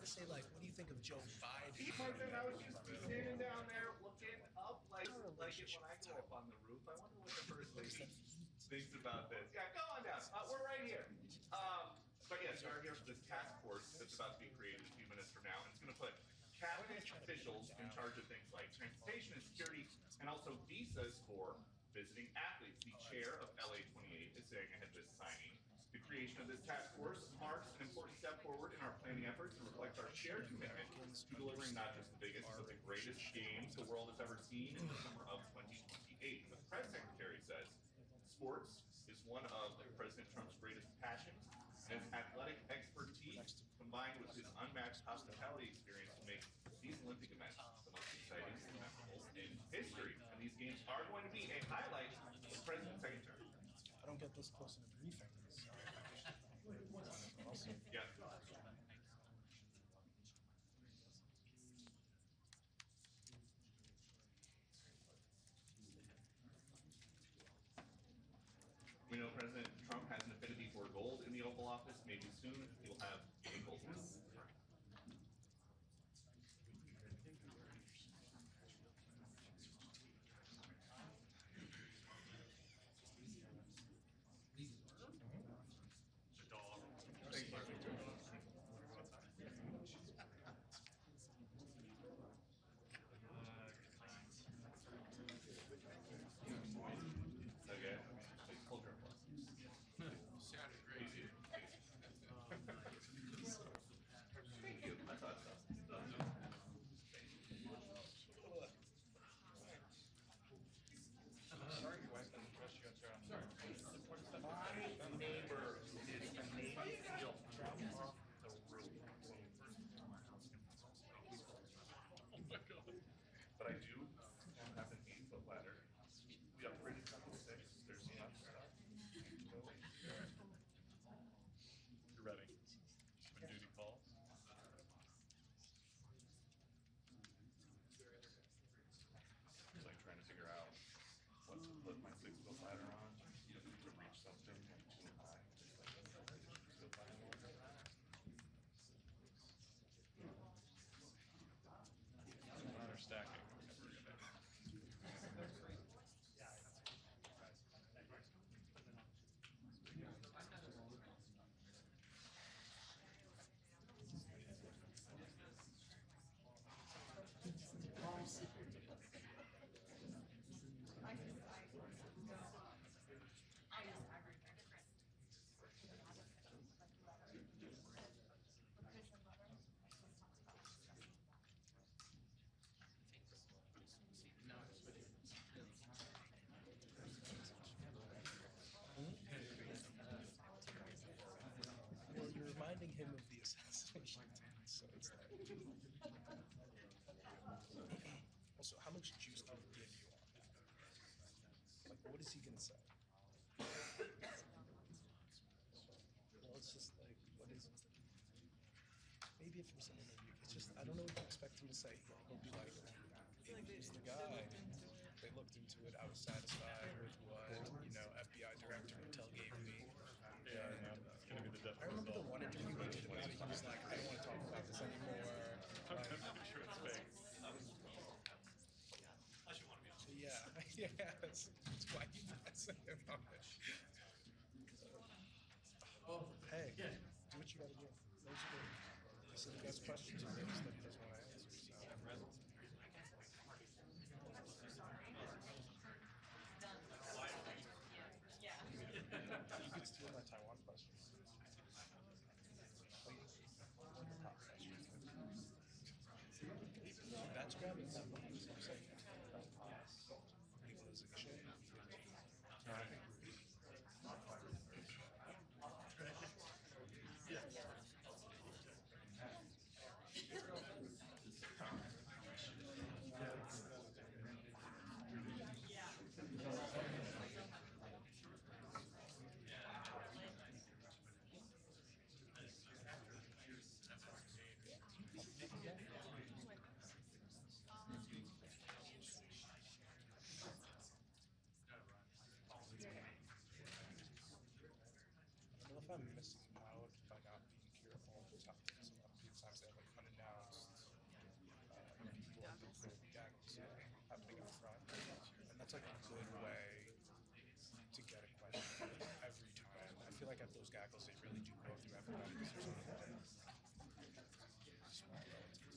to say, like, what do you think of Joe Biden? I was just standing down there looking up, like when I go up on the roof. I wonder what the first lady thinks about this. Yeah, go on down. We're right here. But yes, we are here for this task force that's about to be created a few minutes from now, and it's going to put cabinet officials in charge of things like transportation and security, and also visas for visiting athletes. The chair of LA28 is saying ahead of this signing. The creation of this task force marks an important step forward in our planning efforts and reflects our shared commitment to delivering not just the biggest, but the greatest games the world has ever seen in the summer of 2028. The press secretary says sports is one of President Trump's greatest passions, and his athletic expertise combined with his unmatched hospitality experience to make these Olympic events the most exciting and memorable in history. And these games are going to be a highlight of the president's second term. I don't get this close in a briefing. So. Awesome. Yeah. We know President Trump has an affinity for gold in the Oval Office. Maybe soon he'll have a gold medal. The dog. Okay. Hold your applause. Sounded great, dude. Thank you. I thought so. Sorry, your wife doesn't trust you. I'm sorry. My neighbor is amazing. He'll drop off the roof. Oh my god. But I do have an 8-foot ladder. We upgraded to 6. There's some other stuff. You're ready. When duty calls. It's like trying to figure out what to put my 6-foot ladder on to reach something too high. Ladder stacking. Well, you're reminding him of the assassination attempt, so it's like. Also, how much juice can he give you on that? Like, what is he gonna say? Well, it's just like, what is it? Maybe if it was an interview, it's just, I don't know what to expect him to say. He'll be like, he's the guy. They looked into it. I was satisfied with what, FBI Director Intel gave me. Yeah, no, it's going to be the death I remember the result. one interview we did about it. He was like, I don't want to talk about this anymore. I'm pretty sure it's fake. Yeah, yes. That's why you messing about it. Well, hey, do what you gotta do. Those are the, he said he has questions of things that he doesn't want to answer. So. You could steal my Taiwan question. That's grabbing that one. It was a chain. like a good way to get a question every time. I feel like at those gaggles, they really do go through everybody because there's only small relatively.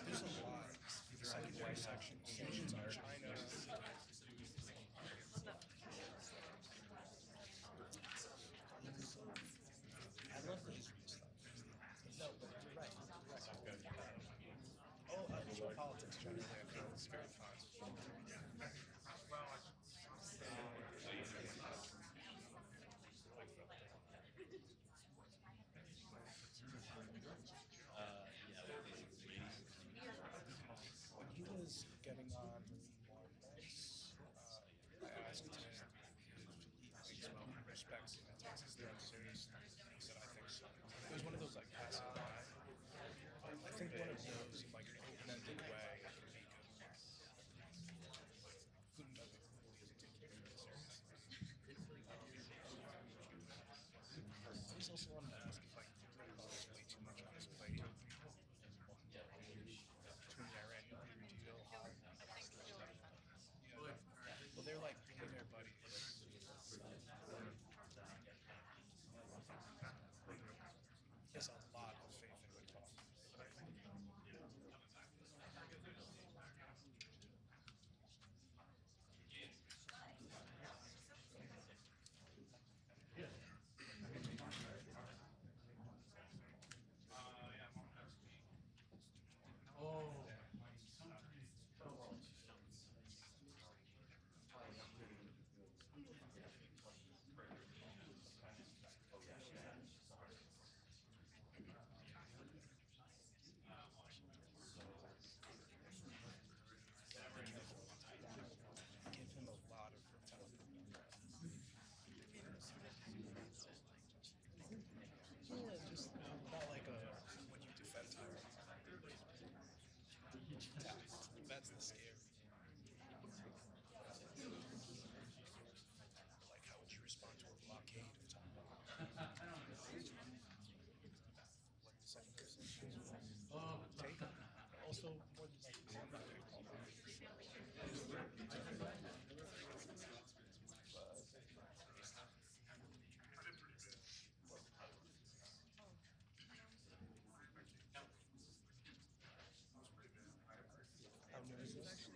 There's a lot. The secondary section, sanctions on China. I love the history stuff. No, but you're right. You're right. Oh, geopolitics generally, I feel is very fun. When he was getting on Marine One Nights, I asked him if he respects and takes his threat seriously. He said, I think so. It was one of those like passive lie. I think one of those in like an open-ended way can make him. Putin doesn't really isn't taking it very seriously. He's also on the ask if like there's way too much on his plate. Between the Iran nuclear deal. Yeah. Well, they're like billionaire buddies. He has a lot of faith in good talk. Give him a lot of time. Yeah, just not like a when you defend Taiwan. That's the scary. Like, how would you respond to a blockade of Taiwan? What the second person? Take. Also, more than like one take. How new is this?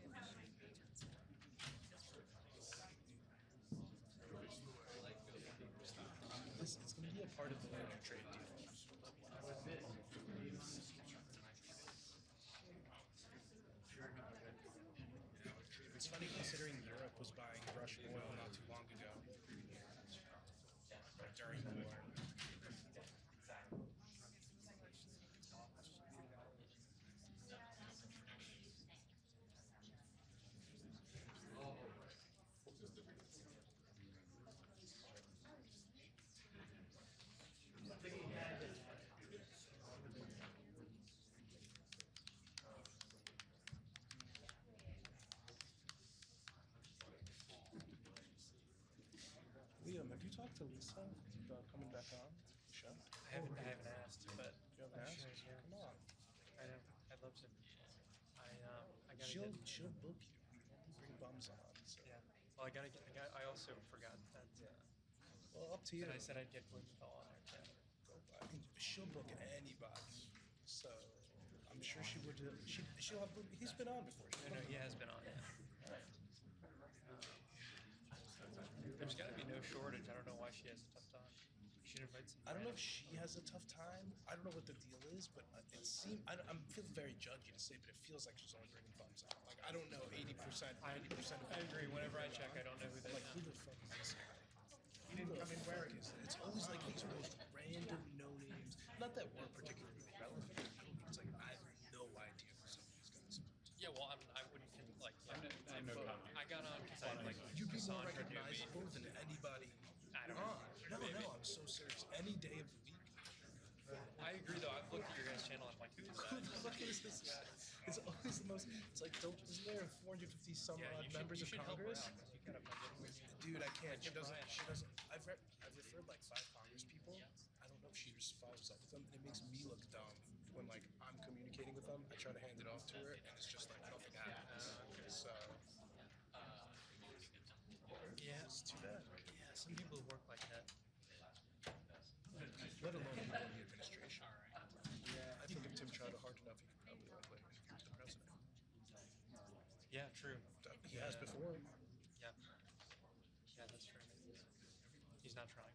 It's going to be a part of the winter trade deal. It's funny considering Europe was buying Russian oil not too long ago. During the war. Liam, have you talked to Lisa about coming back on the show? I haven't asked, but You haven't I'm asked? sure, yeah. Come on. I know. I'd love to. I gotta get. She'll book you. Bring bums on. So. Yeah. Well, I also forgot that. Well, up to you. That I said I'd get Blumenthal on there. Yeah. Go by. She'll book anybody. So I'm sure she would. She'll have. He's been on before. No, he has been on. Yeah. There's got to be no shortage. I don't know why she has a tough time. You should invite some. I don't know if she has a tough time. I don't know what the deal is, but it seems I'm feeling very judgy to say, but it feels like she's only bringing bums out. Like I don't know, 80%, 90% of. I agree. Whenever I check, I don't know who that Like is. who the fuck is this guy? He didn't come in wearing it. It's always like these most random no names. Not that we're particularly relevant. It's like I have no idea who some of these guys are. Yeah, well, I wouldn't like. I side, like you'd be more Cassandra knew me. recognizable than anybody. I don't know. No, Maybe. no, I'm so serious. Any day of the week. I agree though. I've looked at your guys' channel. I'm like, who is that? Look at this guy. It's always the most. It's like, isn't there 450 some odd members of Congress? Help her out, 'cause you gotta fucking- Dude, I can't. She Get doesn't. Brian. She doesn't. I've referred like 5 Congress people. I don't know if she follows up with them, and it makes me look dumb when like I'm communicating with them. I try to hand it off to her, and it's just like nothing happens. So Yeah. it's too bad. Yeah, some people work like that. Let alone people in the administration. Yeah, I think if Tim tried hard enough, he could probably like interview with the president. Yeah, true. He has before. Yeah. Yeah, that's true. He's not trying.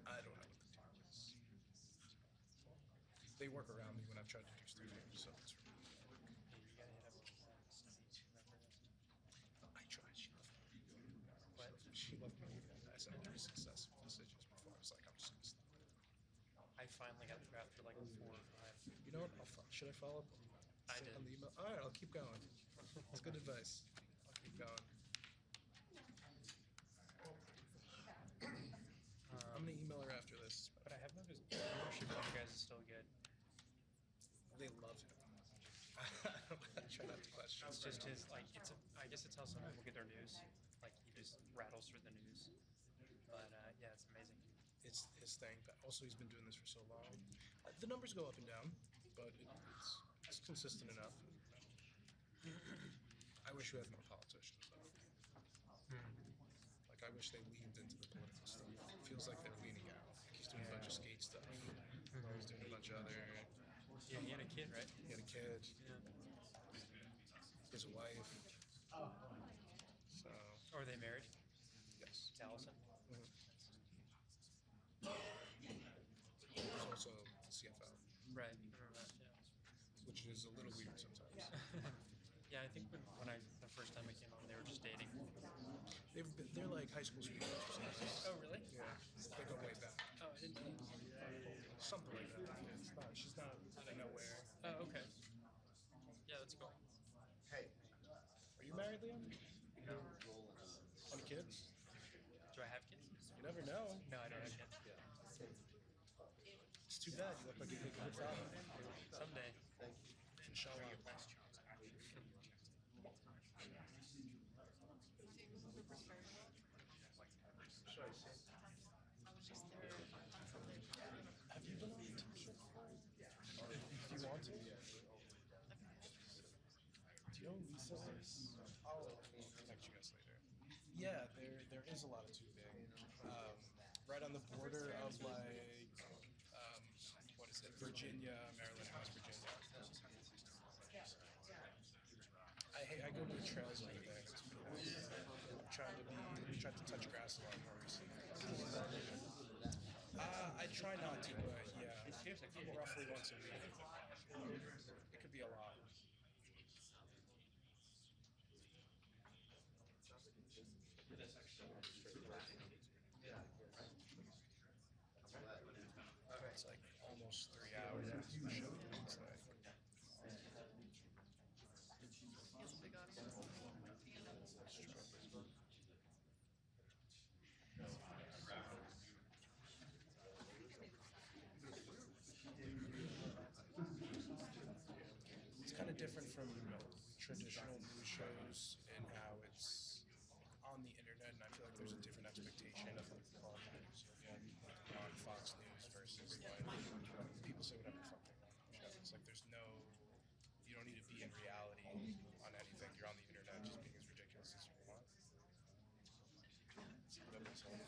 I don't know what the deal is. They work around me when I've tried to do stuff, so it's really Maybe you gotta hit up with remember this. I tried. She left me. What? She left me as I made successful decisions before. I was like, I'm just gonna stop. I finally got through after like 4 or 5. You know what? Should I follow up? I Say did. on the email. All right, I'll keep going. It's good advice. I'll keep going. I'm gonna email her after this. But I have noticed viewership on you guys is still good. They love him. I try not to question. It's just his like I guess it's how some people get their news. Like he just rattles through the news. But yeah, it's amazing. It's his thing, but also he's been doing this for so long. The numbers go up and down, but it's consistent enough. I wish we had more politicians, though. Like, I wish they leaned into the political stuff. It feels like they're leaning out. Like, he's doing a bunch of skate stuff. He's doing a bunch of other. Yeah, he had a kid, right? He had a kid. Yeah. He has a wife. So, Or are they married? yes. To Allison? He's also the CFO, Right. I remember that, yeah. which is a little weird sometimes. Yeah, I think when the first time I came on, they were just dating. They're like high school sweethearts or something. Oh, really? Yeah, they go way back. Oh, I didn't know. Something like that. It's not, she's not out of nowhere. Oh, okay. Yeah, that's cool. Hey, are you married, Liam? No. Any kids? Do I have kids? You never know. No, I don't have kids. It's too bad. You look like you'd make a good father. Someday. Inshallah. Have you been on the team show before? Do you want to? Do you know Lisa is? I'll connect you guys later. Yeah, there is a lot of tubing. Right on the border of like, what is it? Virginia, Maryland, and West Virginia. I go to the trails over there. It's pretty nice. Trying to touch grass a lot more recently. I try not to, but yeah, roughly once a week. It could be a lot. It's like almost 3 hours into the show. It's like, it's kind of different from traditional news shows in how it's on the internet, and I feel like there's a different expectation of like news on Fox News versus like people say whatever the fuck they want on the show. It's like you don't need to be in reality on anything. You're on the internet just being as ridiculous as you want. It's nobody's home.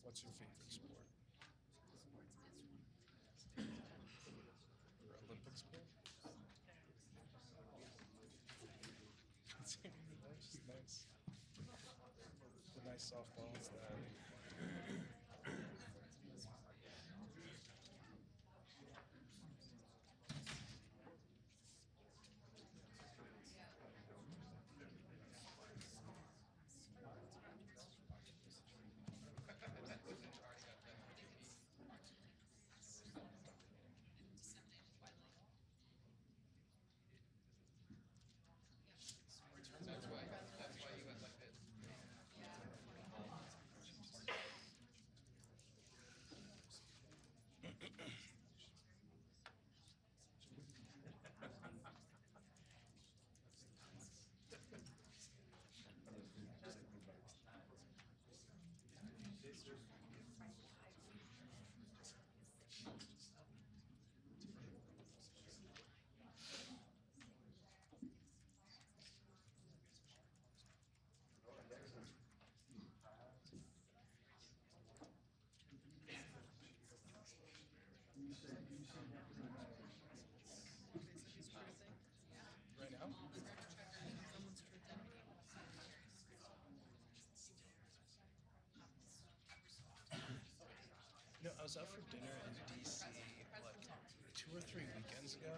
What's your favorite sport? Your Olympic sport? That's nice. The nice softballs that. Right now? No, I was out for dinner in DC like 2 or 3 weekends ago,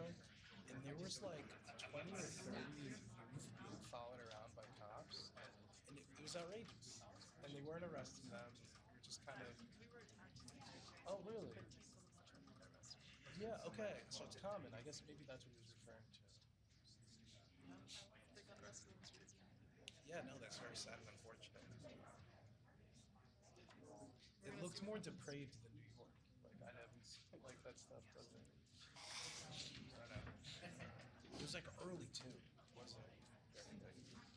and there was like 20 or 30 youth being followed around by cops, and it was outrageous. And they weren't arresting them. They were just kind of, oh really? Yeah, okay. So it's common. I guess maybe that's what he was referring to. Yeah, no, that's very sad and unfortunate. It looked more depraved than New York. Like I haven't seen like that stuff doesn't. I don't know. It was like early too. It wasn't very like.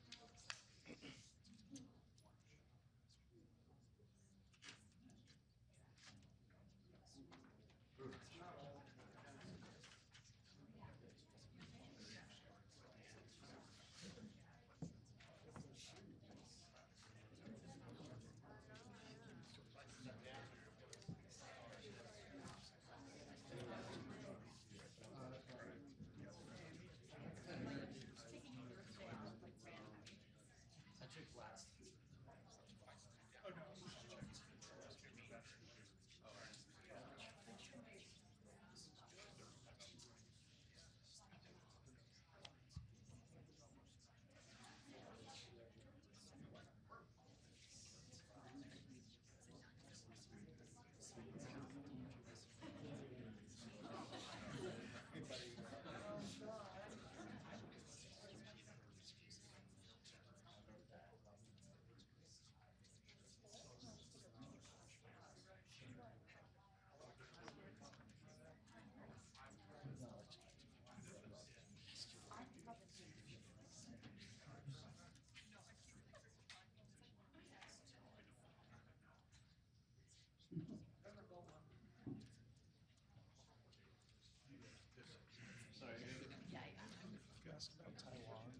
If you ask about Taiwan,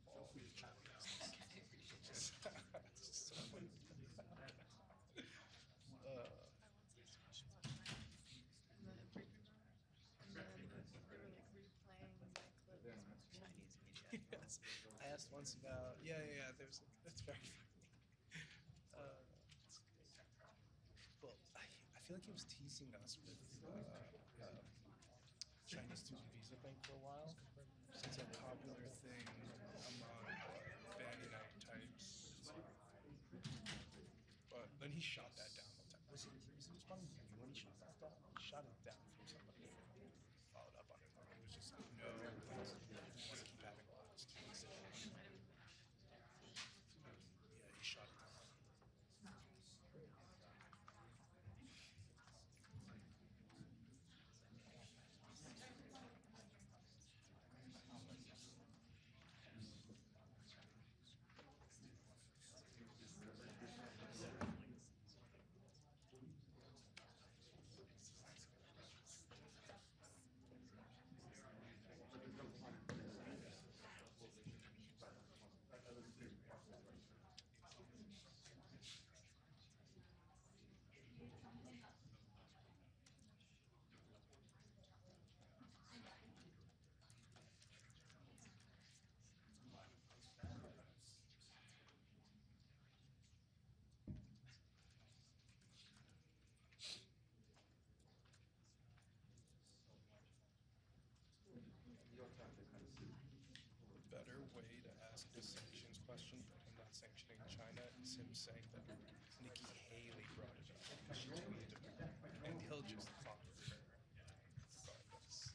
feel free to chat with us. It's just so funny. Yes. I asked once about yeah. There's that's very funny. That's great. Well, I feel like he was teasing us with Chinese student visa thing for a while. It's a popular thing among bandit out types. But then he shot that down one time. Was he responding to you when he shot that down? He shot it down from somebody who followed up on it. Like, it was just like, no, let's keep having lives. Yeah, he shot it down. is him saying that Nikki Haley brought it up. She told him to, and he'll just talk with her. But that's,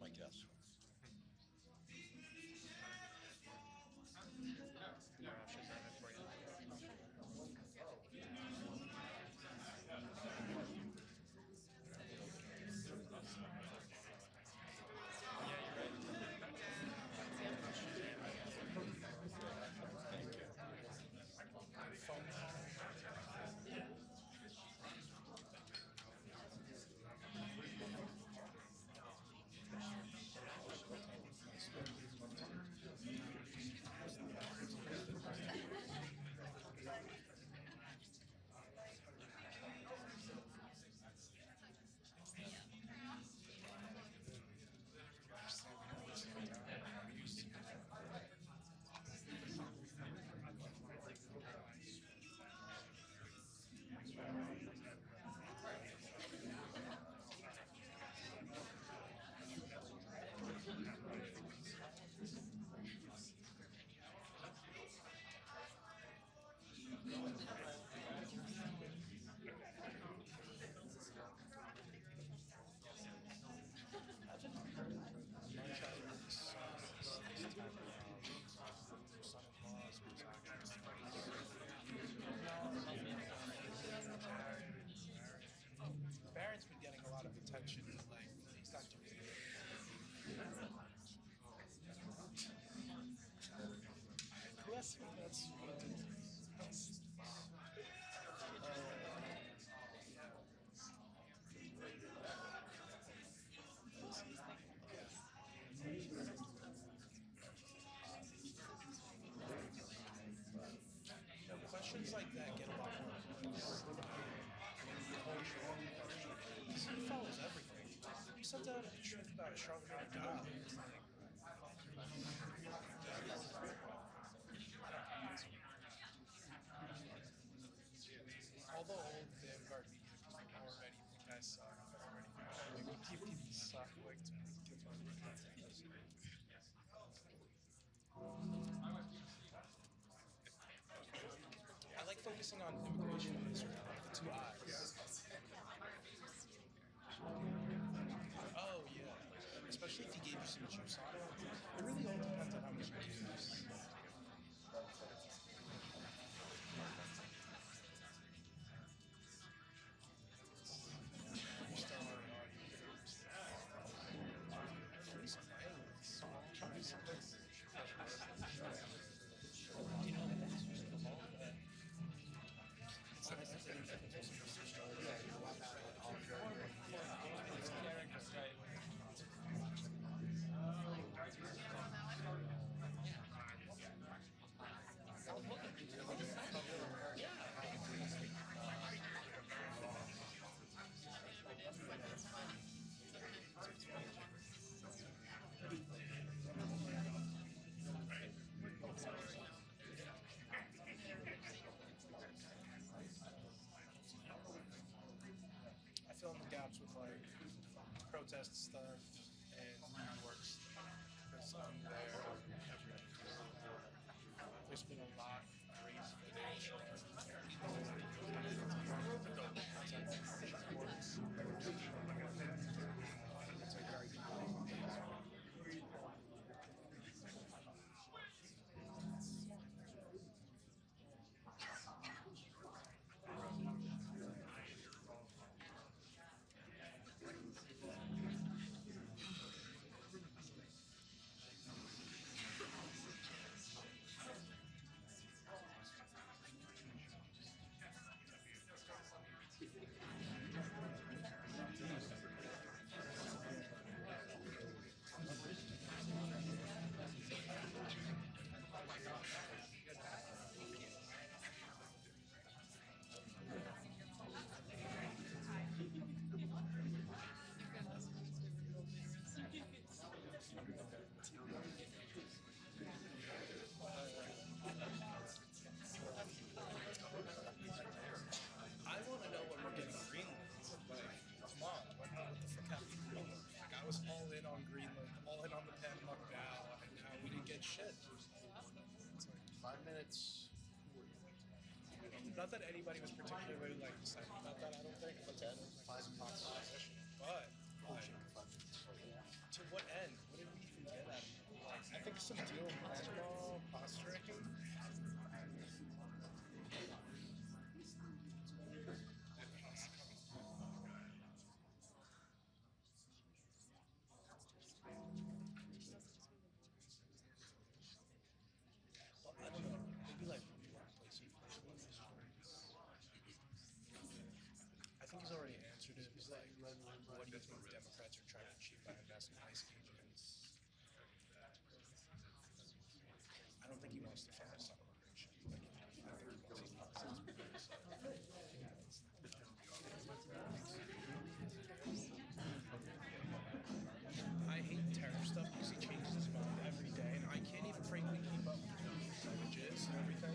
my guess. Yeah, I should have it for you. Yeah, you're right. Phone call. Barron's been getting a lot of attention, but like he's not doing it. Who has to that's questions like that get a lot more clicks. Cultural questions. He follows everything. You sent out a tweet about Charlemagne God. Although old Vanguard media people already think I suck, people suck like to get my I like focusing on immigration in Israel. The two eyes. Oh yeah. Especially if he gave you some juice on it. It really all depends on how much juice. You still are an audience. Some language. Small choice. Do you know that that's just the ball? It's nice that they didn't put this I fill in the gaps with like protest stuff and New York stuff because I'm there every day. There's been a lot of crazy things. It's like very I want to know when we're getting Greenland. Like, come on, what the fuck happened to Greenland? Like, I was all in on Greenland, all in on the Panama Canal, and now we didn't get shit. It's like 5 minutes. not that anybody was particularly like excited about that. I don't think. What's that? 5 minutes. But like, to what some deal with basketball posturing? Well, I don't know. Maybe like workplace inflation. I think he's already answered it. He's like, what do you think the Democrats are trying to achieve by investing in ICE agents? I don't think he wants to fund a summer operation. Like, I think he wants his policies. I hate tariff stuff because he changes his mind every day, and I can't even frankly keep up with the percentages and everything.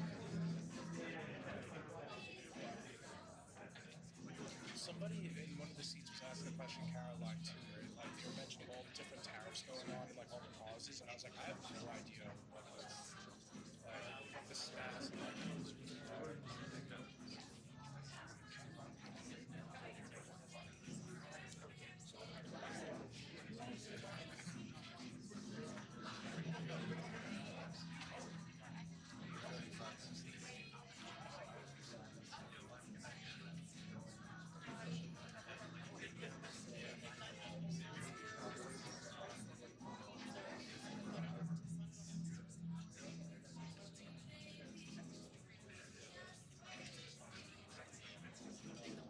Somebody in one of the seats was asking a question, Caroline, too, where like they were mentioning all the different tariffs going on and like all the causes, and I was like, I have no idea what the status of that is.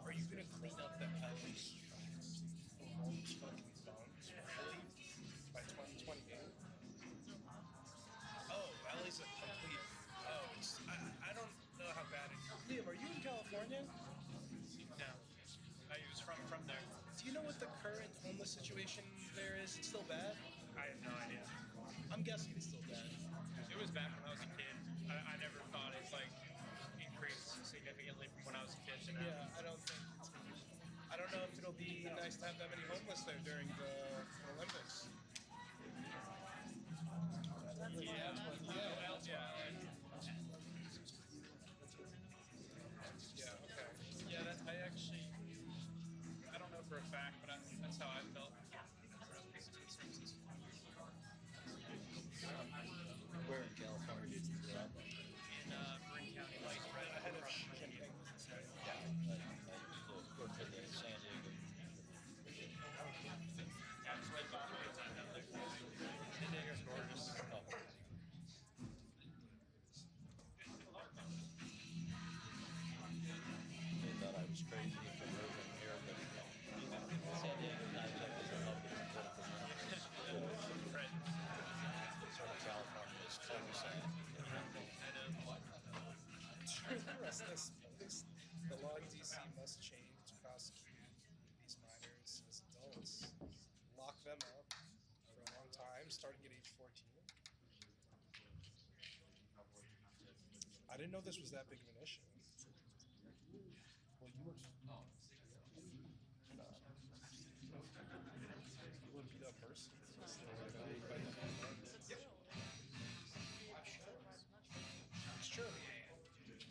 Are you gonna clean up the LA streets from all these fucking bums, really? By 2028? Oh, LA's a complete. Oh, it's. I don't know how bad it is. Liam, are you in California? No, I was from there. Do you know what the current homeless situation there is? It's still bad? I have no idea. I'm guessing it's still bad. It was bad when I was a kid. I never thought it like increased significantly from when I was a kid to now. Yeah, I don't think it's gonna be. I don't know if it'll be nice to have that many homeless there during the Olympics. Yeah. Well, yeah. Yeah, okay. Yeah, that I actually, I don't know for a fact, but that's how I felt. Where in California did you grow up? In Marin County, like right Ahead of across the Jinping. Yeah, I used to work for the San Diego. Yeah, it's right by the San Diego's gorgeous. Oh. They thought I was crazy for moving here, but San Diego's not exactly the hub of the political movement. Right. Sort of California is cul-de-sac. I know. The rest of this post, the law in DC must change to prosecute these minors as adults, lock them up for a long time, starting at age 14. I didn't know this was that big of an issue. Well, you were. You were a beat up person. It's true. There's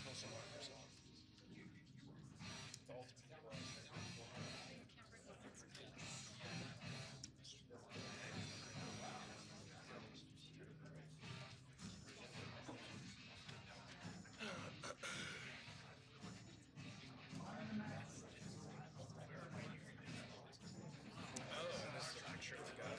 no someone yourself. The ultimate hero. Oh, this is a picture of the guy.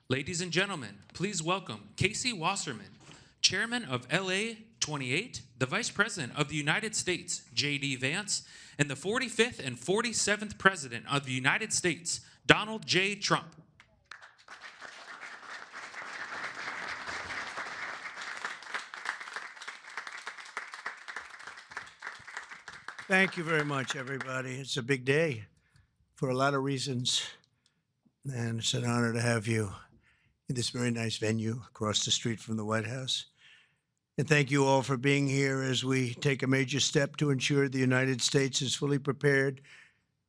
Ladies and gentlemen, please welcome Casey Wasserman, Chairman of LA 28, the Vice President of the United States, J.D. Vance, and the 45th and 47th President of the United States, Donald J. Trump. Thank you very much, everybody. It's a big day for a lot of reasons, and it's an honor to have you in this very nice venue across the street from the White House. And thank you all for being here as we take a major step to ensure the United States is fully prepared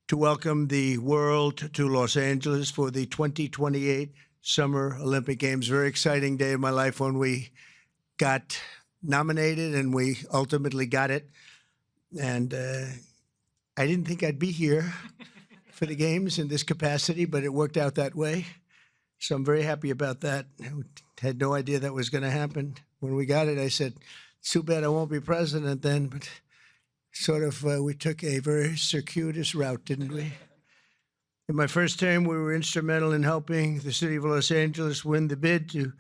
to welcome the world to Los Angeles for the 2028 Summer Olympic Games. Very exciting day in my life when we got nominated and we ultimately got it. And I didn't think I'd be here for the games in this capacity, but it worked out that way. So I'm very happy about that. I had no idea that was going to happen. When we got it, I said, it's too bad I won't be president then, but sort of we took a very circuitous route, didn't we? In my first term, we were instrumental in helping the city of Los Angeles win the bid to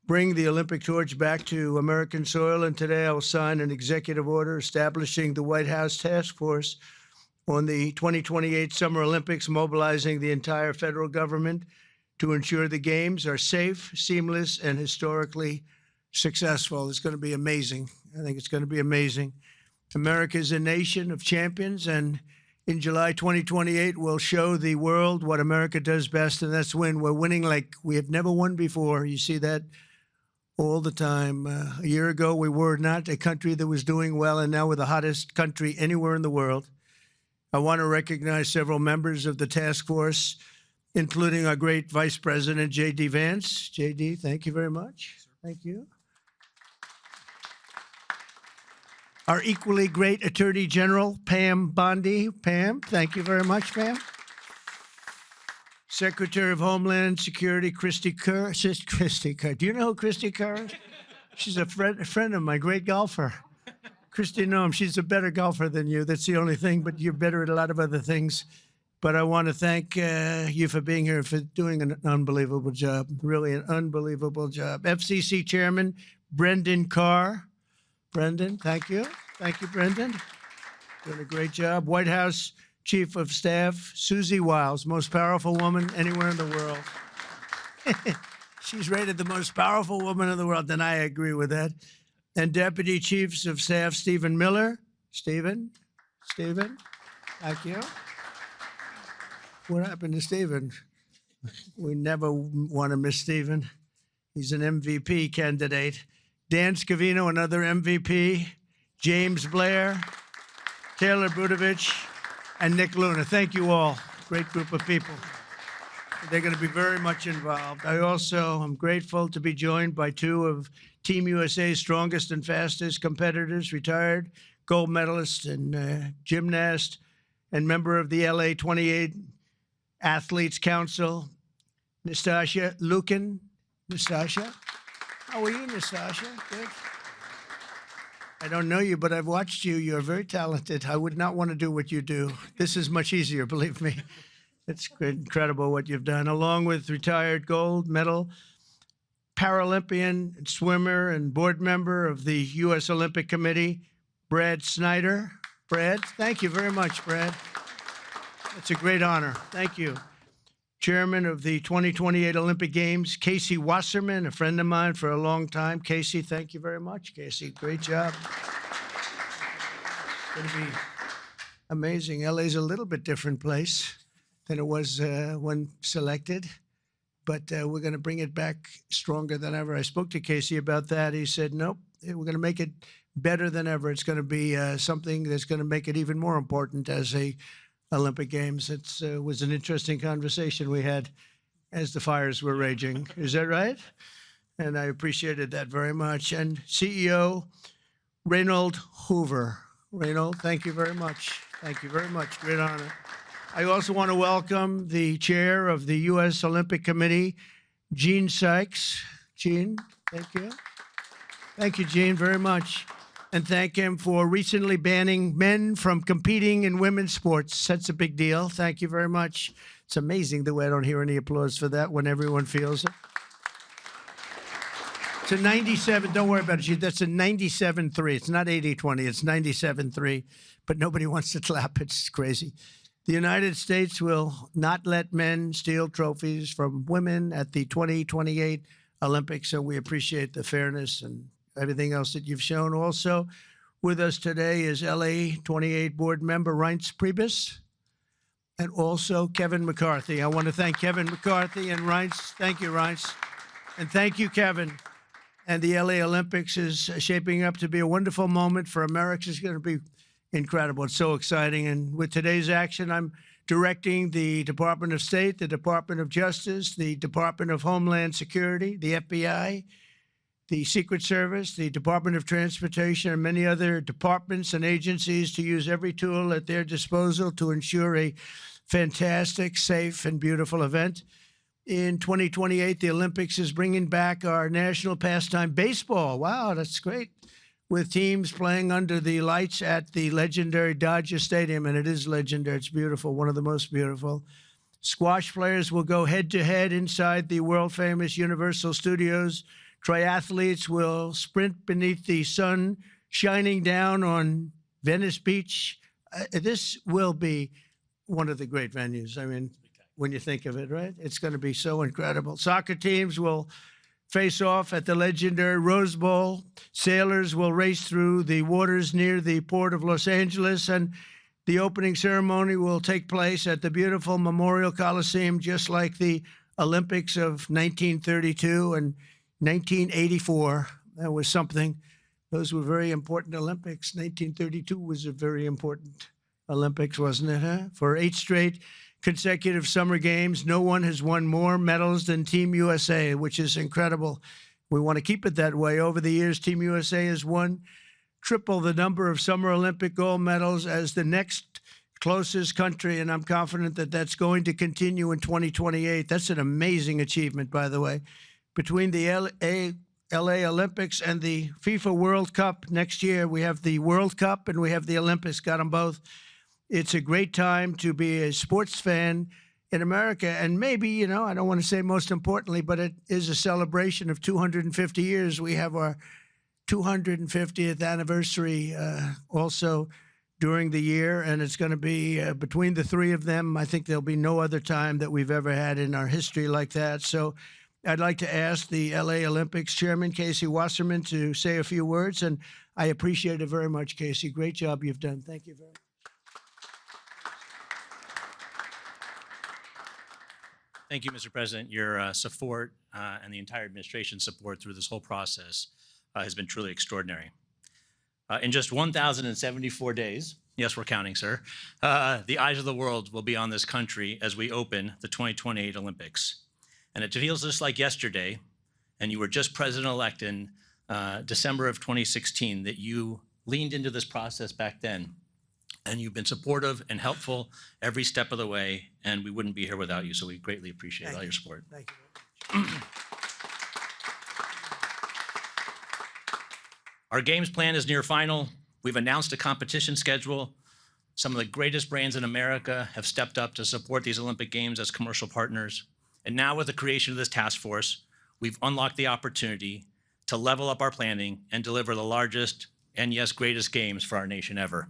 bring the Olympic torch back to American soil, and today I will sign an executive order establishing the White House Task Force on the 2028 Summer Olympics, mobilizing the entire federal government to ensure the games are safe, seamless, and historically successful. It's going to be amazing. I think it's going to be amazing. America is a nation of champions, and in July 2028, we'll show the world what America does best, and that's win. We're winning like we have never won before. You see that all the time. A year ago, we were not a country that was doing well, and now we're the hottest country anywhere in the world. I want to recognize several members of the task force, including our great Vice President, J.D. Vance. J.D., thank you very much. Thank you. Our equally great Attorney General, Pam Bondi. Pam, thank you very much, Pam. Secretary of Homeland Security, Christy Kerr. Christy Kerr. Do you know who Christy Kerr is? She's a friend of mine, great golfer. Christy, no, she's a better golfer than you. That's the only thing, but you're better at a lot of other things. But I want to thank you for being here, for doing an unbelievable job, really an unbelievable job. FCC Chairman Brendan Carr. Brendan, thank you. Thank you, Brendan. Doing a great job. White House Chief of Staff Susie Wiles, most powerful woman anywhere in the world. She's rated the most powerful woman in the world, and I agree with that. And Deputy Chiefs of Staff Stephen Miller. Stephen, thank you. What happened to Stephen? We never want to miss Stephen. He's an MVP candidate. Dan Scavino, another MVP. James Blair, Taylor Budovich, and Nick Luna. Thank you all. Great group of people. They're going to be very much involved. I also am grateful to be joined by two of Team USA's strongest and fastest competitors, retired gold medalist and gymnast, and member of the LA 28 Athletes Council, Nastasia Lukin. Nastasia, how are you, Nastasia? Good. I don't know you, but I've watched you. You're very talented. I would not want to do what you do. This is much easier, believe me. It's incredible what you've done, along with retired gold medal Paralympian, swimmer, and board member of the U.S. Olympic Committee, Brad Snyder. Brad, thank you very much, Brad. It's a great honor. Thank you. Chairman of the 2028 Olympic Games, Casey Wasserman, a friend of mine for a long time. Casey, thank you very much. Casey, great job. It's going to be amazing. LA's a little bit different place than it was when selected, but we're going to bring it back stronger than ever. I spoke to Casey about that. He said, nope, we're going to make it better than ever. It's going to be something that's going to make it even more important as a Olympic Games. It was an interesting conversation we had as the fires were raging. Is that right? And I appreciated that very much. And CEO Reynold Hoover. Reynold, thank you very much. Thank you very much. Great honor. I also want to welcome the chair of the U.S. Olympic Committee, Gene Sykes. Gene, thank you. Thank you, Gene, very much. And thank him for recently banning men from competing in women's sports. That's a big deal. Thank you very much. It's amazing the way I don't hear any applause for that when everyone feels it. It's a 97. Don't worry about it. That's a 97-3. It's not 80-20. It's 97-3. But nobody wants to clap. It's crazy. The United States will not let men steal trophies from women at the 2028 Olympics. So we appreciate the fairness and everything else that you've shown. Also with us today is LA 28 board member Reince Priebus and also Kevin McCarthy. I want to thank Kevin McCarthy and Reince. Thank you, Reince. And thank you, Kevin. And the LA Olympics is shaping up to be a wonderful moment for America. It's going to be incredible. It's so exciting. And with today's action, I'm directing the Department of State, the Department of Justice, the Department of Homeland Security, the FBI, the Secret Service, the Department of Transportation, and many other departments and agencies to use every tool at their disposal to ensure a fantastic, safe, and beautiful event. In 2028, the Olympics is bringing back our national pastime, baseball. Wow, that's great. With teams playing under the lights at the legendary Dodger Stadium, and it is legendary. It's beautiful, one of the most beautiful. Squash players will go head-to-head inside the world-famous Universal Studios. Triathletes will sprint beneath the sun shining down on Venice Beach. This will be one of the great venues. I mean, when you think of it, right? It's going to be so incredible. Soccer teams will face off at the legendary Rose Bowl. Sailors will race through the waters near the port of Los Angeles, and the opening ceremony will take place at the beautiful Memorial Coliseum, just like the Olympics of 1932 and 1984. That was something. Those were very important Olympics. 1932 was a very important Olympics, wasn't it, huh? For 8 straight consecutive summer games, no one has won more medals than Team USA, which is incredible. We want to keep it that way. Over the years, Team USA has won triple the number of Summer Olympic gold medals as the next closest country, and I'm confident that that's going to continue in 2028. That's an amazing achievement, by the way. Between the LA Olympics and the FIFA World Cup next year, we have the World Cup and we have the Olympics, got them both. It's a great time to be a sports fan in America. And maybe, you know, I don't want to say most importantly, but it is a celebration of 250 years. We have our 250th anniversary also during the year. And it's going to be between the three of them. I think there'll be no other time that we've ever had in our history like that. So I'd like to ask the LA Olympics Chairman, Casey Wasserman, to say a few words. And I appreciate it very much, Casey. Great job you've done. Thank you very much. Thank you, Mr. President. Your support and the entire administration's support through this whole process has been truly extraordinary. In just 1,074 days, yes, we're counting, sir, the eyes of the world will be on this country as we open the 2028 Olympics. And it feels just like yesterday, and you were just president-elect in December of 2016, that you leaned into this process back then. And you've been supportive and helpful every step of the way, and we wouldn't be here without you, so we greatly appreciate all your support. Thank you. Our games plan is near final. We've announced a competition schedule. Some of the greatest brands in America have stepped up to support these Olympic Games as commercial partners. And now with the creation of this task force, we've unlocked the opportunity to level up our planning and deliver the largest and, yes, greatest games for our nation ever.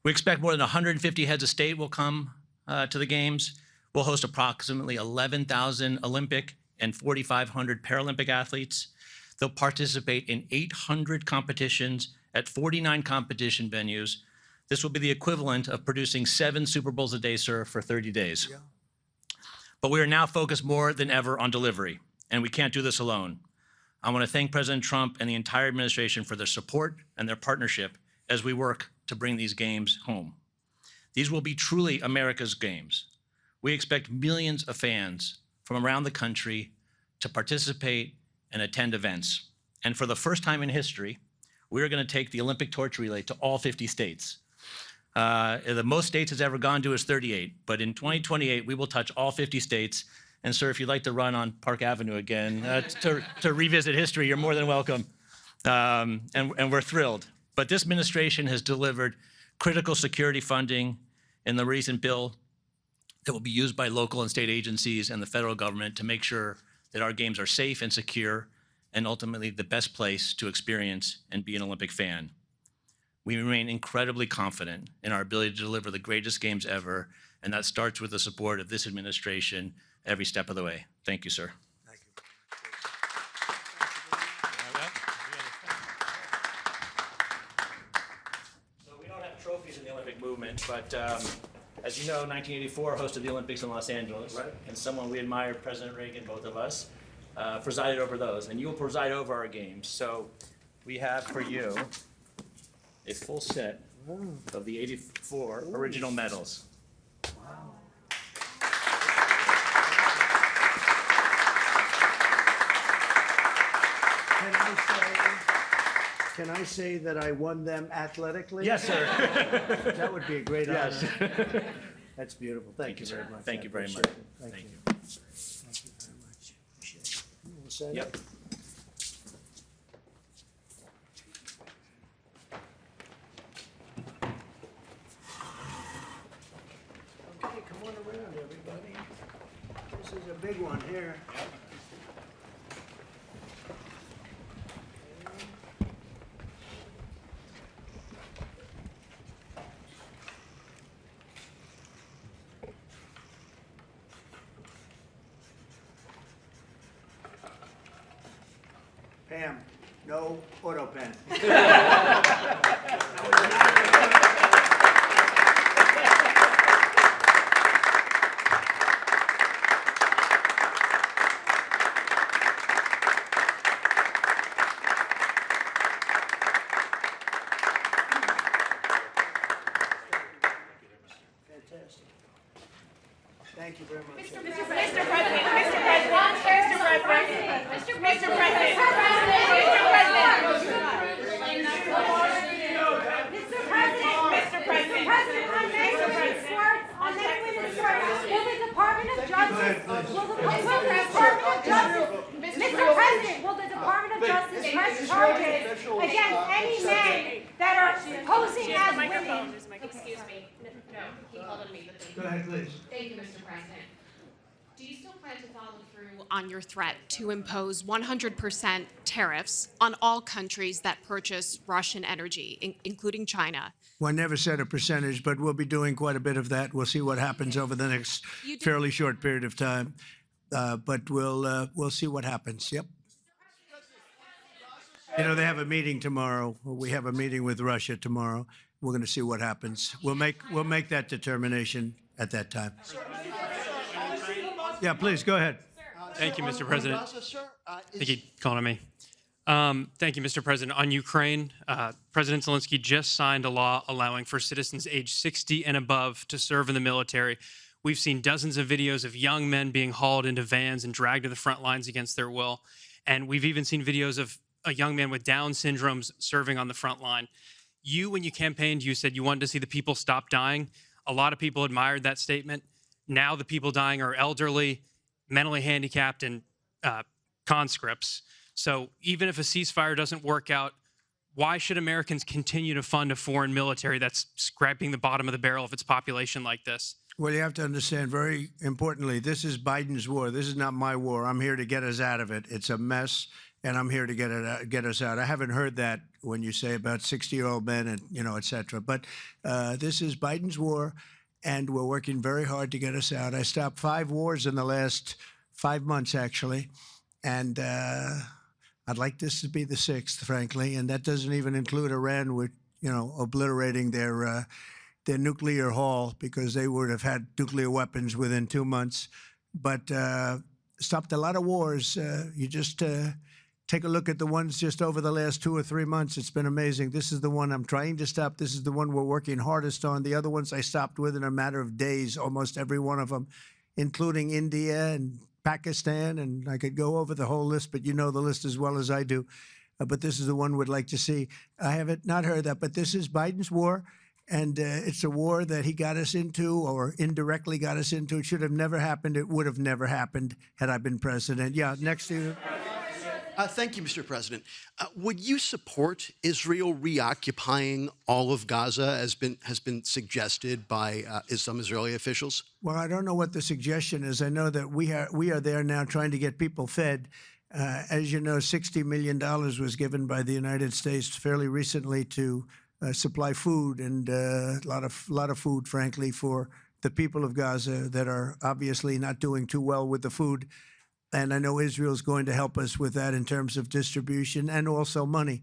We expect more than 150 heads of state will come to the Games. We'll host approximately 11,000 Olympic and 4,500 Paralympic athletes. They'll participate in 800 competitions at 49 competition venues. This will be the equivalent of producing 7 Super Bowls a day, sir, for 30 days. Yeah. But we are now focused more than ever on delivery, and we can't do this alone. I want to thank President Trump and the entire administration for their support and their partnership as we work to bring these games home. These will be truly America's games. We expect millions of fans from around the country to participate and attend events. And for the first time in history, we're going to take the Olympic torch relay to all 50 states. The most states has ever gone to is 38, but in 2028, we will touch all 50 states. And sir, if you'd like to run on Park Avenue again to revisit history, you're more than welcome. And we're thrilled. But this administration has delivered critical security funding in the recent bill that will be used by local and state agencies and the federal government to make sure that our games are safe and secure and ultimately the best place to experience and be an Olympic fan. We remain incredibly confident in our ability to deliver the greatest games ever, and that starts with the support of this administration every step of the way. Thank you, sir. Thank you. So we don't have trophies in the Olympic movement, but as you know, 1984 hosted the Olympics in Los Angeles, right? And someone we admire, President Reagan, both of us, presided over those, and you will preside over our games. So we have for you a full set of the 84 original medals. Can I say that I won them athletically? Yes, sir. That would be a great honor. Yes. That's beautiful. Thank you sir. very much. Thank I you very appreciate much. it. Thank Thank you. you. Thank you very much. Appreciate it. You wanna sign Yep. it? Okay, come on around, everybody. This is a big one here. Pam, no auto pen. Fantastic. Thank you very much. Mr. President, Mr. President, Mr. President, Mr. President, Mr. President, on May women's sports, will the Department of Justice, Mr. President, will the Department of Justice press charges against any men that are posing as women? Excuse me. No, he called on me. Go ahead, please. Thank you, Mr. President. Do you still plan to follow through on your threat to impose 100% tariffs on all countries that purchase Russian energy, including China? Well, I never said a percentage, but we'll be doing quite a bit of that. We'll see what happens over the next fairly short period of time. But we'll see what happens. Yep. You know, they have a meeting tomorrow. We have a meeting with Russia tomorrow. We're going to see what happens. We'll make that determination at that time. Yeah, please go ahead. Thank you, Mr. President. I think he called on me. Thank you, Mr. President. On Ukraine, President Zelensky just signed a law allowing for citizens age 60 and above to serve in the military. We've seen dozens of videos of young men being hauled into vans and dragged to the front lines against their will. And we've even seen videos of a young man with Down syndromes serving on the front line. You, when you campaigned, you said you wanted to see the people stop dying. A lot of people admired that statement. Now the people dying are elderly, mentally handicapped, and conscripts. So even if a ceasefire doesn't work out, why should Americans continue to fund a foreign military that's scraping the bottom of the barrel of its population like this? Well, you have to understand, very importantly, this is Biden's war. This is not my war. I'm here to get us out of it. It's a mess, and I'm here to get us out. I haven't heard that when you say about 60-year-old men and, et cetera. But this is Biden's war, and we're working very hard to get us out. I stopped 5 wars in the last 5 months, actually, and I'd like this to be the 6th, frankly, and that doesn't even include Iran, with obliterating their nuclear haul, because they would have had nuclear weapons within 2 months. But stopped a lot of wars. You just take a look at the ones just over the last 2 or 3 months. It's been amazing. This is the one I'm trying to stop. This is the one we're working hardest on. The other ones I stopped within a matter of days, almost every one of them, including India and Pakistan, and I could go over the whole list, but you know the list as well as I do. But this is the one we'd like to see. I haven't not heard that, but this is Biden's war, and it's a war that he got us into, or indirectly got us into. It should have never happened. It would have never happened had I been president. Yeah, next to you. Thank you, Mr. President. Would you support Israel reoccupying all of Gaza, as has been suggested by some Israeli officials? Well, I don't know what the suggestion is. I know that we are there now trying to get people fed, As you know, $60 million was given by the United States fairly recently to supply food and a lot of food, frankly, for the people of Gaza that are obviously not doing too well with the food. And I know Israel's going to help us with that in terms of distribution and also money.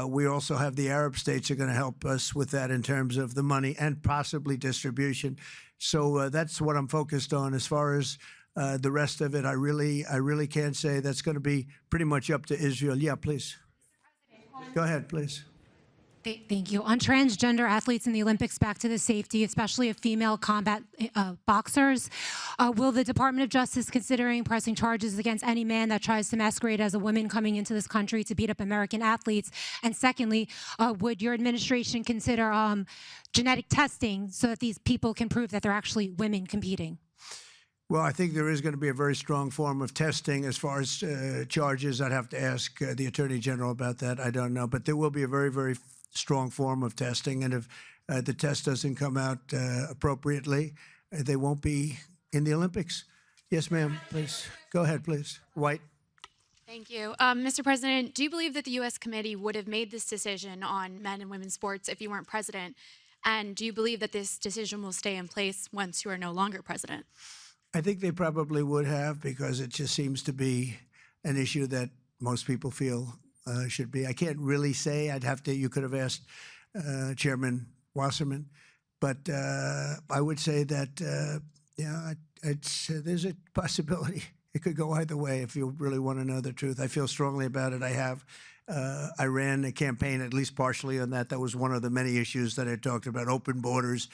We also have the Arab states are going to help us with that in terms of the money and possibly distribution. So that's what I'm focused on. As far as the rest of it, I really can't say. That's going to be pretty much up to Israel. Yeah, please. Go ahead, please. Thank you. On transgender athletes in the Olympics, back to the safety, especially of female combat boxers, will the Department of Justice considering pressing charges against any man that tries to masquerade as a woman coming into this country to beat up American athletes? And secondly, would your administration consider genetic testing so that these people can prove that they're actually women competing? Well, I think there is going to be a very strong form of testing. As far as charges, I'd have to ask the Attorney General about that. I don't know. But there will be a very, very strong form of testing. And if the test doesn't come out appropriately, they won't be in the Olympics. Yes, ma'am, please. Go ahead, please. White. Thank you. Mr. President, do you believe that the U.S. committee would have made this decision on men and women's sports if you weren't president? And do you believe that this decision will stay in place once you are no longer president? I think they probably would have, because it just seems to be an issue that most people feel should be. I can't really say. You could have asked Chairman Wasserman. But I would say that, there's a possibility. It could go either way if you really want to know the truth. I feel strongly about it. I ran a campaign, at least partially on that. That was one of the many issues that I talked about: open borders,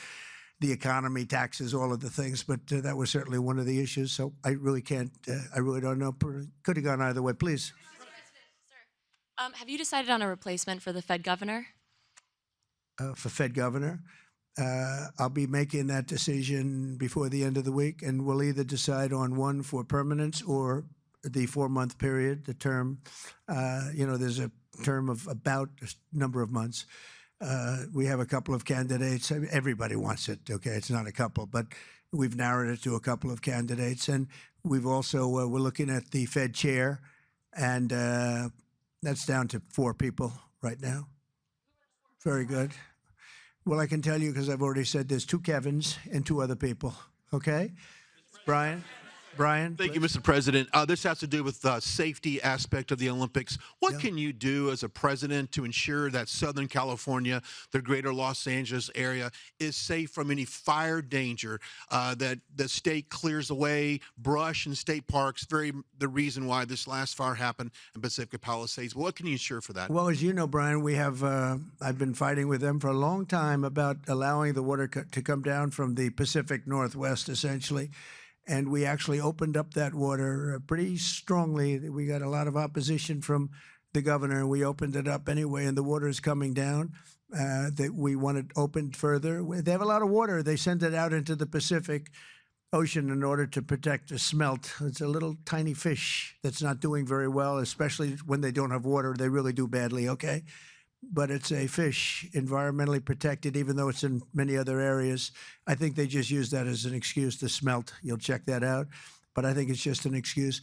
the economy, taxes, all of the things. But that was certainly one of the issues. So I really can't, I really don't know. Could have gone either way. Please. Have you decided on a replacement for the Fed governor? For Fed governor, I'll be making that decision before the end of the week, and we'll either decide on one for permanence or the 4-month period, the term. There's a term of about a number of months. We have a couple of candidates. Everybody wants it, okay? It's not a couple, but we've narrowed it to a couple of candidates. And we've also, we're looking at the Fed chair, and that's down to 4 people right now. Very good. Well, I can tell you, because I've already said there's 2 Kevins and 2 other people, okay? Brian? Thank you, Mr. President. This has to do with the safety aspect of the Olympics. What can you do as a president to ensure that Southern California, the greater Los Angeles area, is safe from any fire danger, that the state clears away brush in state parks, the reason why this last fire happened in Pacific Palisades? What can you ensure for that? Well, as you know, Brian, we have, I've been fighting with them for a long time about allowing the water to come down from the Pacific Northwest, essentially. And we actually opened up that water pretty strongly. We got a lot of opposition from the governor, and we opened it up anyway, and the water is coming down. That we want it opened further. They have a lot of water. They send it out into the Pacific Ocean in order to protect the smelt. It's a little tiny fish that's not doing very well, especially when they don't have water. They really do badly, okay? But it's a fish, environmentally protected, even though it's in many other areas. I think they just use that as an excuse to smelt. You'll check that out. But I think it's just an excuse.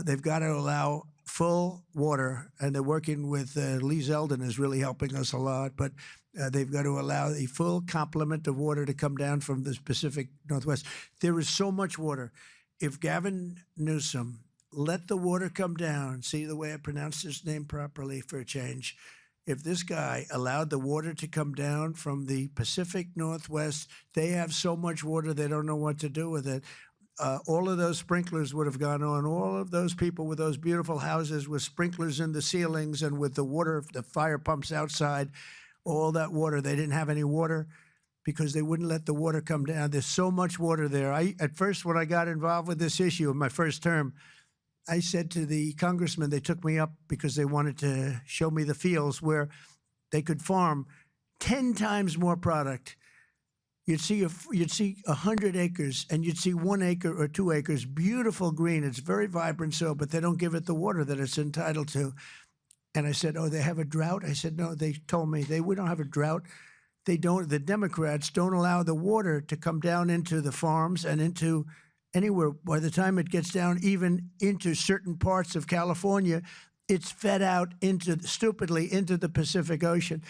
They've got to allow full water, and they're working with Lee Zeldin is really helping us a lot. But they've got to allow a full complement of water to come down from the Pacific Northwest. There is so much water. If Gavin Newsom let the water come down, see the way I pronounced his name properly for a change, if this guy allowed the water to come down from the Pacific Northwest, they have so much water they don't know what to do with it. All of those sprinklers would have gone on. All of those people with those beautiful houses with sprinklers in the ceilings and with the water, the fire pumps outside, all that water, they didn't have any water because they wouldn't let the water come down. There's so much water there. At first, when I got involved with this issue in my first term, I said to the congressman, they took me up because they wanted to show me the fields where they could farm 10 times more product. You'd see 100 acres, and you'd see 1 acre or 2 acres, beautiful green. It's very vibrant soil, but they don't give it the water that it's entitled to. And I said, oh, they have a drought? I said, no, they told me we don't have a drought. They don't. The Democrats don't allow the water to come down into the farms and into anywhere. By the time it gets down even into certain parts of California, it's fed out stupidly into the Pacific Ocean.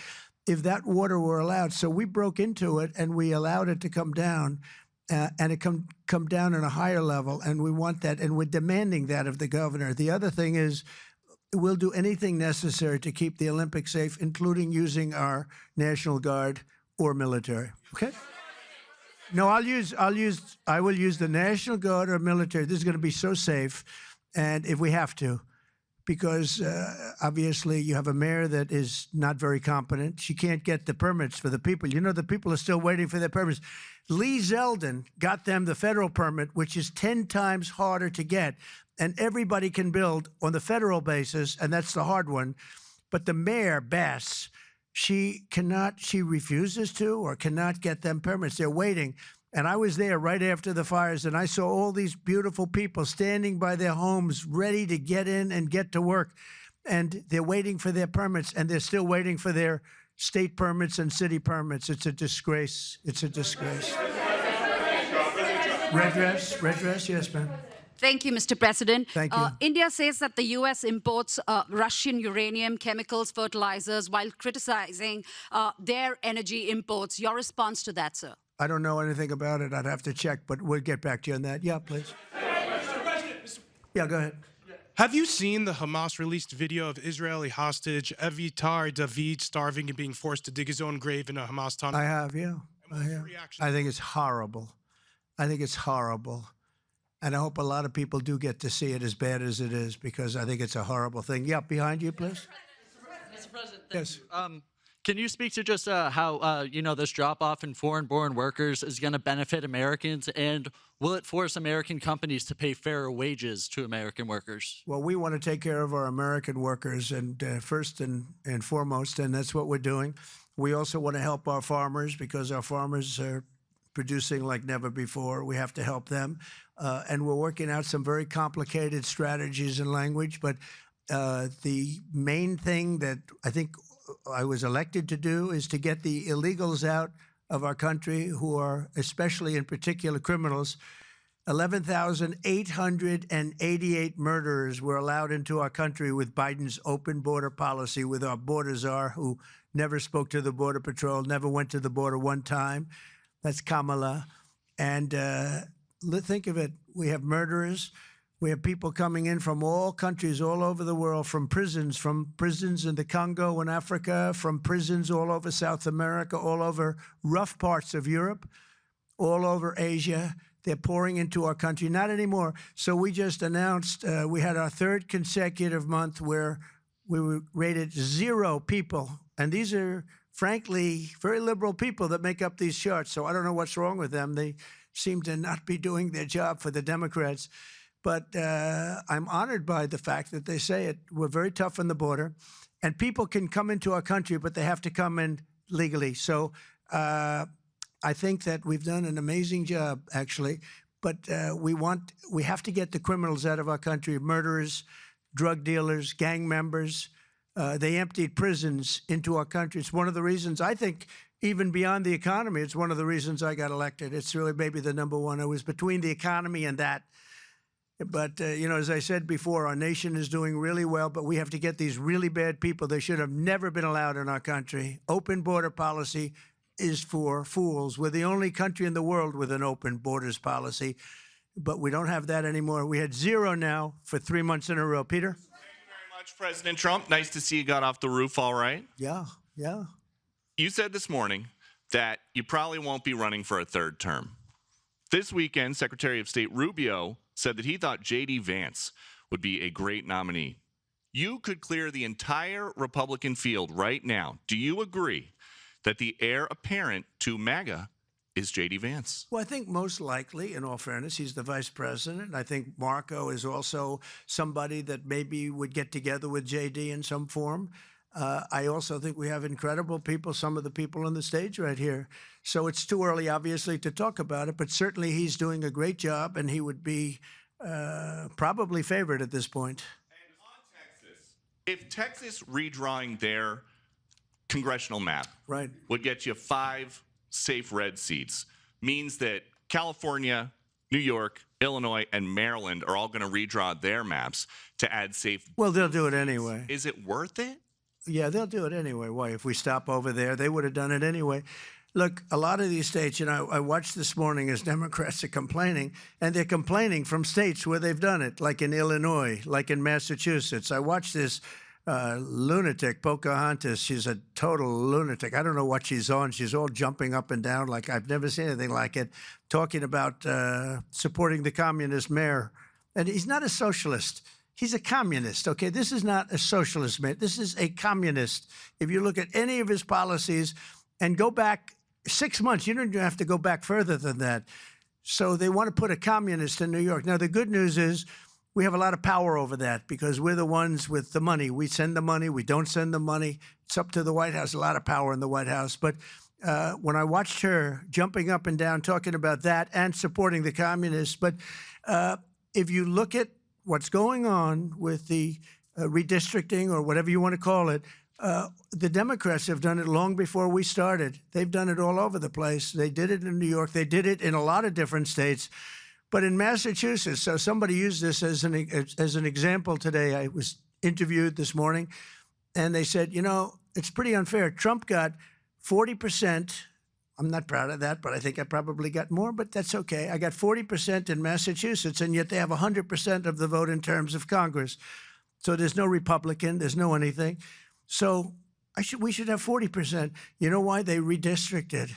If that water were allowed, so we broke into it and we allowed it to come down, and it come down at a higher level, and we want that, and we're demanding that of the governor. The other thing is, we'll do anything necessary to keep the Olympics safe, including using our National Guard or military. Okay? No, I will use the National Guard or military. This is going to be so safe, and if we have to, because obviously you have a mayor that is not very competent. She can't get the permits for the people. You know, the people are still waiting for their permits. Lee Zeldin got them the federal permit, which is 10 times harder to get, and everybody can build on the federal basis, and that's the hard one. But the mayor, Bass, she refuses to or cannot get them permits. They're waiting. And I was there right after the fires, and I saw all these beautiful people standing by their homes, ready to get in and get to work. And they're waiting for their permits, and they're still waiting for their state permits and city permits. It's a disgrace. It's a disgrace. Redress, yes, ma'am. Thank you, Mr. President. Thank you. India says that the U.S. imports Russian uranium, chemicals, fertilizers, while criticizing their energy imports. Your response to that, sir? I don't know anything about it. I'd have to check, but we'll get back to you on that. Yeah, please. Mr. President, Yeah, go ahead. have you seen the Hamas-released video of Israeli hostage Avitar David starving and being forced to dig his own grave in a Hamas tunnel? I have, yeah. I have. I think it's horrible. I think it's horrible. And I hope a lot of people do get to see it, as bad as it is, because I think it's a horrible thing. Yeah, behind you, please. Mr. President, Yes. can you speak to just how this drop-off in foreign-born workers is going to benefit Americans, and will it force American companies to pay fairer wages to American workers? Well, we want to take care of our American workers, and first and foremost, and that's what we're doing. We also want to help our farmers, because our farmers are producing like never before. We have to help them. And we're working out some very complicated strategies and language. But the main thing that I think I was elected to do is to get the illegals out of our country, who are especially in particular criminals. 11,888 murderers were allowed into our country with Biden's open border policy, with our border czar, who never spoke to the Border Patrol, never went to the border one time. That's Kamala. And think of it. We have murderers. We have people coming in from all countries all over the world, from prisons in the Congo and Africa, from prisons all over South America, all over rough parts of Europe, all over Asia. They're pouring into our country. Not anymore. So we just announced we had our third consecutive month where we were rated 0 people. And these are, frankly, very liberal people that make up these charts. So I don't know what's wrong with them. They seem to not be doing their job for the Democrats. But I'm honored by the fact that they say it. We're very tough on the border. And people can come into our country, but they have to come in legally. So I think that we've done an amazing job, actually. But we have to get the criminals out of our country, murderers, drug dealers, gang members. They emptied prisons into our country. It's one of the reasons, I think, even beyond the economy, it's one of the reasons I got elected. It's really maybe the number one. I was between the economy and that. But, as I said before, our nation is doing really well, but we have to get these really bad people. They should have never been allowed in our country. Open border policy is for fools. We're the only country in the world with an open borders policy, but we don't have that anymore. We had 0 now for 3 months in a row. Peter? Thank you very much, President Trump. Nice to see you got off the roof all right. Yeah. You said this morning that you probably won't be running for a third term. This weekend, Secretary of State Rubio said that he thought J.D. Vance would be a great nominee. You could clear the entire Republican field right now. Do you agree that the heir apparent to MAGA is J.D. Vance? Well, I think most likely, in all fairness, he's the vice president. I think Marco is also somebody that maybe would get together with J.D. in some form. I also think we have incredible people, some of the people on the stage right here. So it's too early, obviously, to talk about it, but certainly he's doing a great job, and he would be probably favored at this point. And on Texas, if Texas redrawing their congressional map would get you 5 safe red seats, means that California New York, Illinois, and Maryland are all going to redraw their maps to add safe. Well, they'll do it anyway. Is it worth it? Yeah, they'll do it anyway. Why? If we stop over there, they would have done it anyway. Look, a lot of these states, I watched this morning as Democrats are complaining, and they're complaining from states where they've done it, like in Illinois, like in Massachusetts. I watched this lunatic, Pocahontas. She's a total lunatic. I don't know what she's on. She's all jumping up and down like I've never seen anything like it, talking about supporting the communist mayor. And he's not a socialist. He's a communist, okay? This is not a socialist man. This is a communist. If you look at any of his policies and go back 6 months, you don't even have to go back further than that. So they want to put a communist in New York. Now, the good news is we have a lot of power over that because we're the ones with the money. We send the money. We don't send the money. It's up to the White House, a lot of power in the White House. But when I watched her jumping up and down talking about that and supporting the communists, but if you look at what's going on with the redistricting or whatever you want to call it, the Democrats have done it long before we started. They've done it all over the place. They did it in New York. They did it in a lot of different states. But in Massachusetts, so somebody used this as an example today. I was interviewed this morning, and they said, it's pretty unfair. Trump got 40%. I'm not proud of that, but I think I probably got more, but that's okay. I got 40% in Massachusetts, and yet they have 100% of the vote in terms of Congress. So there's no Republican, there's no anything. So we should have 40%. You know why? They redistricted,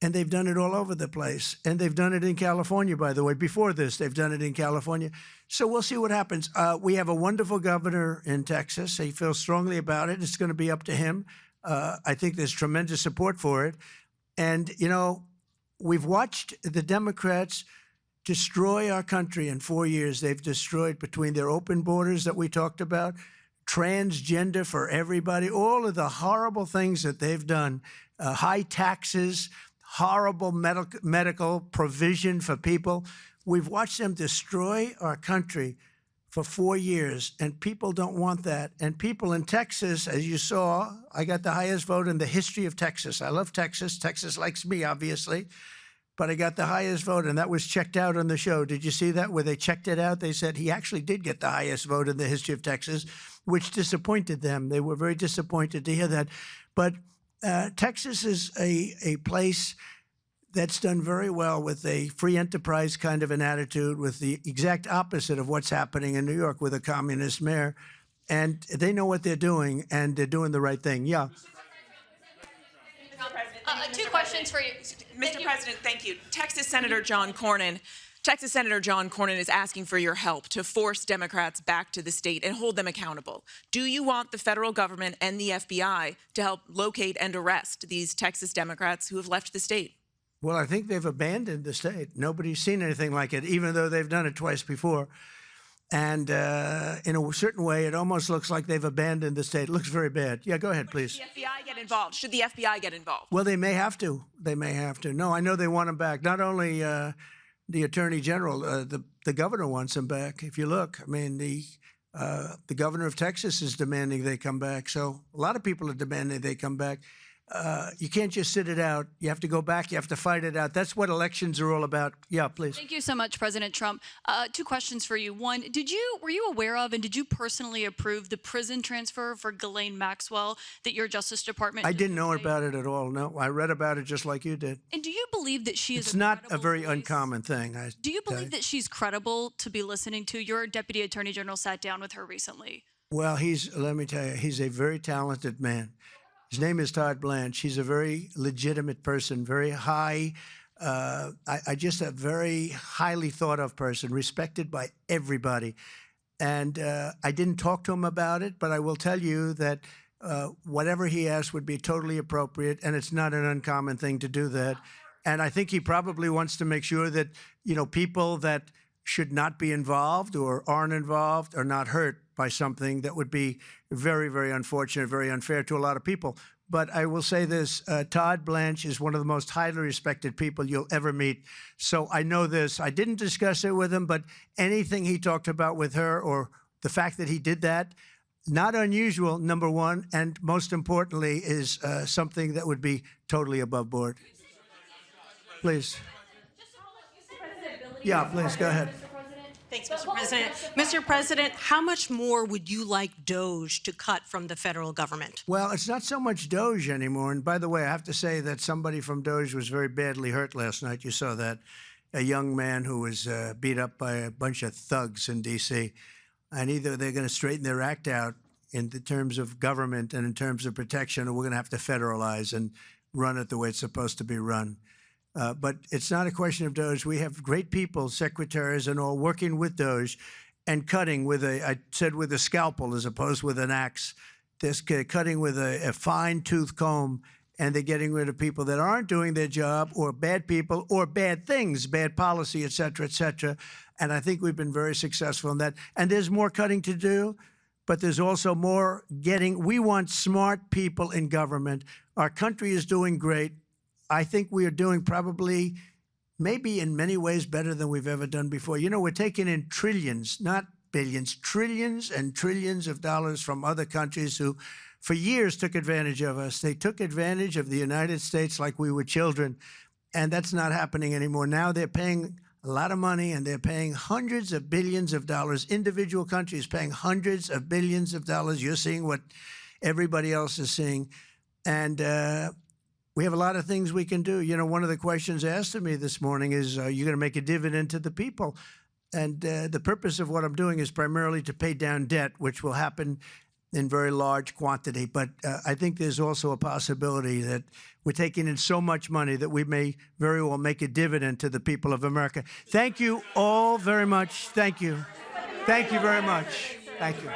and they've done it all over the place. And they've done it in California, by the way. Before this, they've done it in California. So we'll see what happens. We have a wonderful governor in Texas. He feels strongly about it. It's going to be up to him. I think there's tremendous support for it. And, we've watched the Democrats destroy our country in 4 years. They've destroyed, between their open borders that we talked about, transgender for everybody, all of the horrible things that they've done, high taxes, horrible medical provision for people. We've watched them destroy our country for 4 years, and people don't want that. And people in Texas, as you saw, I got the highest vote in the history of Texas. I love Texas. Texas likes me, obviously. But I got the highest vote, and that was checked out on the show. Did you see that, where they checked it out? They said he actually did get the highest vote in the history of Texas, which disappointed them. They were very disappointed to hear that. But Texas is a place that's done very well with a free enterprise kind of an attitude, with the exact opposite of what's happening in New York with a communist mayor. And they know what they're doing, and they're doing the right thing. Yeah. Two questions for you. Mr. President, thank you. Texas Senator John Cornyn is asking for your help to force Democrats back to the state and hold them accountable. Do you want the federal government and the FBI to help locate and arrest these Texas Democrats who have left the state? Well, I think they've abandoned the state. Nobody's seen anything like it, even though they've done it twice before. And in a certain way, it almost looks like they've abandoned the state. It looks very bad. Yeah, go ahead, please. Should the FBI get involved? Should the FBI get involved? Well, they may have to. They may have to. No, I know they want them back. Not only the Attorney General, the governor wants them back. If you look, I mean, the governor of Texas is demanding they come back. So a lot of people are demanding they come back. You can't just sit it out. You have to go back. You have to fight it out. That's what elections are all about. Yeah, please. Thank you so much, President Trump. Two questions for you. One, were you aware of and did you personally approve the prison transfer for Ghislaine Maxwell that your Justice Department? I didn't know about it at all. No, I read about it just like you did. And do you believe that she is? It's not a very uncommon thing. Do you believe that she's credible to be listening to? Your Deputy Attorney General sat down with her recently. Well, let me tell you, he's a very talented man. His name is Todd Blanche. He's a very legitimate person, very high, just a very highly thought of person, respected by everybody. And I didn't talk to him about it, but I will tell you that whatever he asked would be totally appropriate, and it's not an uncommon thing to do that. And I think he probably wants to make sure that, people that should not be involved or aren't involved are not hurt by something that would be very, very unfortunate, very unfair to a lot of people. But I will say this, Todd Blanche is one of the most highly respected people you'll ever meet. So I know this. I didn't discuss it with him, but anything he talked about with her or the fact that he did that, not unusual, number one, and most importantly is something that would be totally above board. Please. Yeah, please, go ahead. Thanks, Mr. President. Mr. President, how much more would you like Doge to cut from the federal government? Well, it's not so much Doge anymore. And by the way, I have to say that somebody from Doge was very badly hurt last night. You saw that. A young man who was beat up by a bunch of thugs in D.C. And either they're going to straighten their act out in the terms of government and in terms of protection, or we're going to have to federalize and run it the way it's supposed to be run. But it's not a question of Doge. We have great people, secretaries and all, working with Doge and cutting with I said with a scalpel as opposed with an axe. They're cutting with a fine-tooth comb, and they're getting rid of people that aren't doing their job, or bad people, or bad things, bad policy, et cetera, et cetera. And I think we've been very successful in that. And there's more cutting to do, but there's also more getting. We want smart people in government. Our country is doing great. I think we are doing probably, maybe in many ways, better than we've ever done before. You know, we're taking in trillions, not billions, trillions and trillions of dollars from other countries who, for years, took advantage of us. They took advantage of the United States like we were children, and that's not happening anymore. Now they're paying a lot of money, and they're paying hundreds of billions of dollars. Individual countries paying hundreds of billions of dollars. You're seeing what everybody else is seeing. And we have a lot of things we can do. You know, one of the questions asked of me this morning is, are you going to make a dividend to the people? And the purpose of what I'm doing is primarily to pay down debt, which will happen in very large quantity. But I think there's also a possibility that we're taking in so much money that we may very well make a dividend to the people of America. Thank you all very much. Thank you. Thank you very much. Thank you.